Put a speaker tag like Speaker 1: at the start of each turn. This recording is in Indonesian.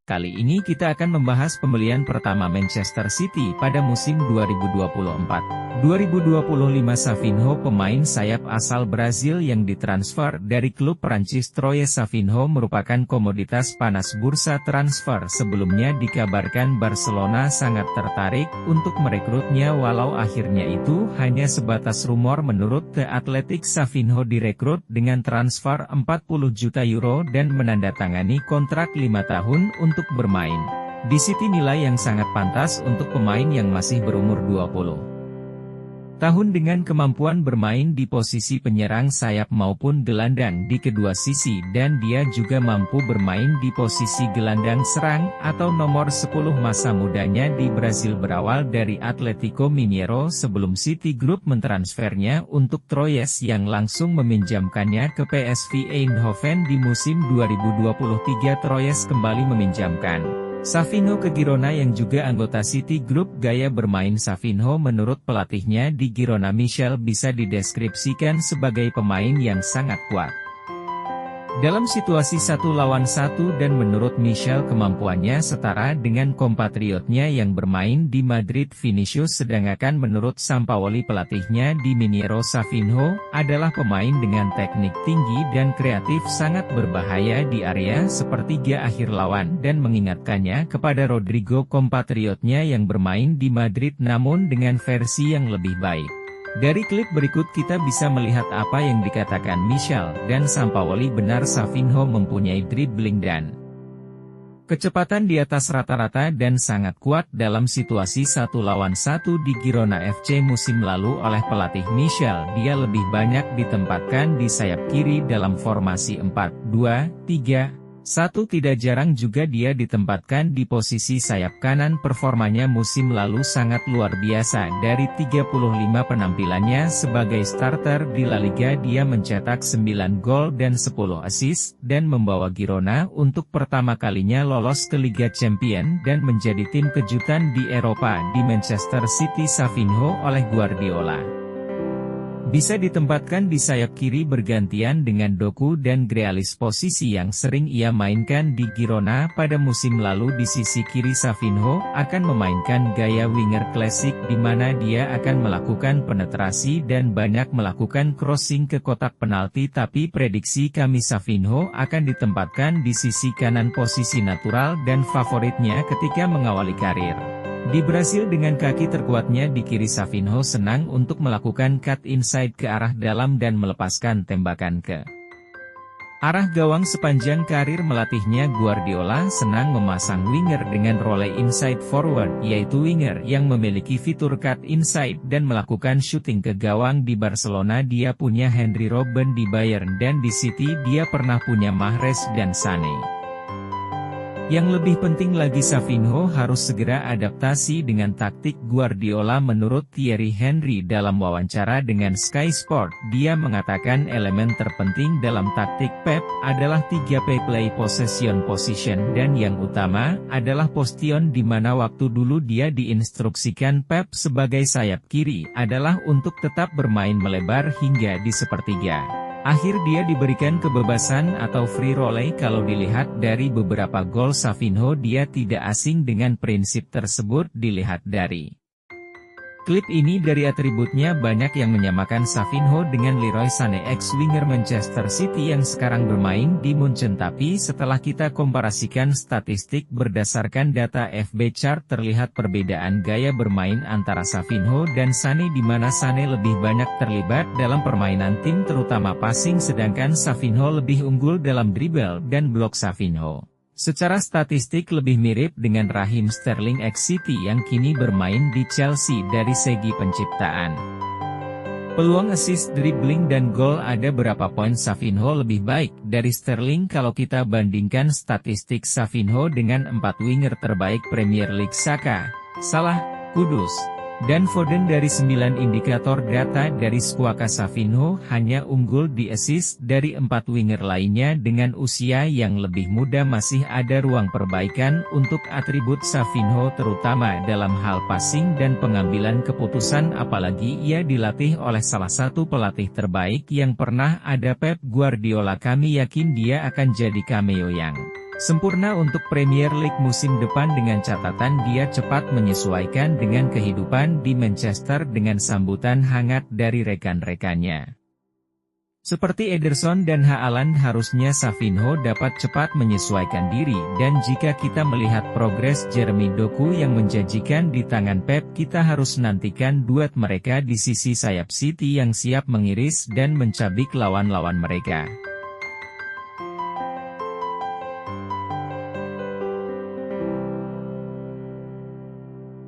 Speaker 1: Kali ini kita akan membahas pembelian pertama Manchester City pada musim 2024-2025. Savinho, pemain sayap asal Brazil yang ditransfer dari klub Prancis Troyes. Savinho merupakan komoditas panas bursa transfer. Sebelumnya dikabarkan Barcelona sangat tertarik untuk merekrutnya, walau akhirnya itu hanya sebatas rumor. Menurut The Athletic, Savinho direkrut dengan transfer 40 juta euro dan menandatangani kontrak 5 tahun untuk bermain di City, nilai yang sangat pantas untuk pemain yang masih berumur 20 tahun dengan kemampuan bermain di posisi penyerang sayap maupun gelandang di kedua sisi, dan dia juga mampu bermain di posisi gelandang serang atau nomor 10. Masa mudanya di Brasil berawal dari Atlético Mineiro sebelum City Group mentransfernya untuk Troyes yang langsung meminjamkannya ke PSV Eindhoven di musim 2023. Troyes kembali meminjamkan Savinho ke Girona yang juga anggota City Group. Gaya bermain Savinho menurut pelatihnya di Girona Michel bisa dideskripsikan sebagai pemain yang sangat kuat dalam situasi 1 lawan 1, dan menurut Michel kemampuannya setara dengan kompatriotnya yang bermain di Madrid, Vinicius. Sedangkan menurut Sampaoli, pelatihnya di Mineiro, Savinho adalah pemain dengan teknik tinggi dan kreatif, sangat berbahaya di area sepertiga akhir lawan, dan mengingatkannya kepada Rodrigo, kompatriotnya yang bermain di Madrid namun dengan versi yang lebih baik. Dari klip berikut kita bisa melihat apa yang dikatakan Michel dan Sampaoli benar. Savinho mempunyai dribbling dan kecepatan di atas rata-rata dan sangat kuat dalam situasi 1 lawan 1 di Girona FC musim lalu. Oleh pelatih Michel, dia lebih banyak ditempatkan di sayap kiri dalam formasi 4-2-3-1. Tidak jarang juga dia ditempatkan di posisi sayap kanan. Performanya musim lalu sangat luar biasa. Dari 35 penampilannya sebagai starter di La Liga, dia mencetak 9 gol dan 10 assist, dan membawa Girona untuk pertama kalinya lolos ke Liga Champions dan menjadi tim kejutan di Eropa. Di Manchester City, Savinho oleh Guardiola bisa ditempatkan di sayap kiri bergantian dengan Doku dan Grealish, posisi yang sering ia mainkan di Girona pada musim lalu. Di sisi kiri, Savinho akan memainkan gaya winger klasik di mana dia akan melakukan penetrasi dan banyak melakukan crossing ke kotak penalti, tapi prediksi kami Savinho akan ditempatkan di sisi kanan, posisi natural dan favoritnya ketika mengawali karir di Brasil. Dengan kaki terkuatnya di kiri, Savinho senang untuk melakukan cut inside ke arah dalam dan melepaskan tembakan ke arah gawang. Sepanjang karir melatihnya, Guardiola senang memasang winger dengan role inside forward, yaitu winger yang memiliki fitur cut inside dan melakukan shooting ke gawang. Di Barcelona dia punya Henry, Robben di Bayern, dan di City dia pernah punya Mahrez dan Sané. Yang lebih penting lagi, Savinho harus segera adaptasi dengan taktik Guardiola. Menurut Thierry Henry dalam wawancara dengan Sky Sport, dia mengatakan elemen terpenting dalam taktik Pep adalah 3P: play, possession, position, dan yang utama adalah postion, di mana waktu dulu dia diinstruksikan Pep sebagai sayap kiri adalah untuk tetap bermain melebar hingga di sepertiga akhir. Dia diberikan kebebasan atau free role. Kalau dilihat dari beberapa gol Savinho, dia tidak asing dengan prinsip tersebut. Dilihat dari klip ini, dari atributnya banyak yang menyamakan Savinho dengan Leroy Sané, ex-winger Manchester City yang sekarang bermain di Munchen. Tapi setelah kita komparasikan statistik berdasarkan data FB Chart, terlihat perbedaan gaya bermain antara Savinho dan Sané, di mana Sané lebih banyak terlibat dalam permainan tim terutama passing, sedangkan Savinho lebih unggul dalam dribble dan blok. Savinho secara statistik lebih mirip dengan Raheem Sterling ex-City yang kini bermain di Chelsea. Dari segi penciptaan peluang, assist, dribbling, dan gol, ada berapa poin Savinho lebih baik dari Sterling kalau kita bandingkan statistik Savinho dengan 4 winger terbaik Premier League: Saka, Salah, Kudus, dan Foden. Dari 9 indikator data dari Squawka, Savinho hanya unggul di assist dari 4 winger lainnya. Dengan usia yang lebih muda, masih ada ruang perbaikan untuk atribut Savinho, terutama dalam hal passing dan pengambilan keputusan, apalagi ia dilatih oleh salah satu pelatih terbaik yang pernah ada, Pep Guardiola. Kami yakin dia akan jadi cameo yang Sempurna untuk Premier League musim depan dengan catatan dia cepat menyesuaikan dengan kehidupan di Manchester dengan sambutan hangat dari rekan-rekannya. Seperti Ederson dan Haaland, harusnya Savinho dapat cepat menyesuaikan diri, dan jika kita melihat progres Jeremy Doku yang menjanjikan di tangan Pep, kita harus nantikan duet mereka di sisi sayap City yang siap mengiris dan mencabik lawan-lawan mereka.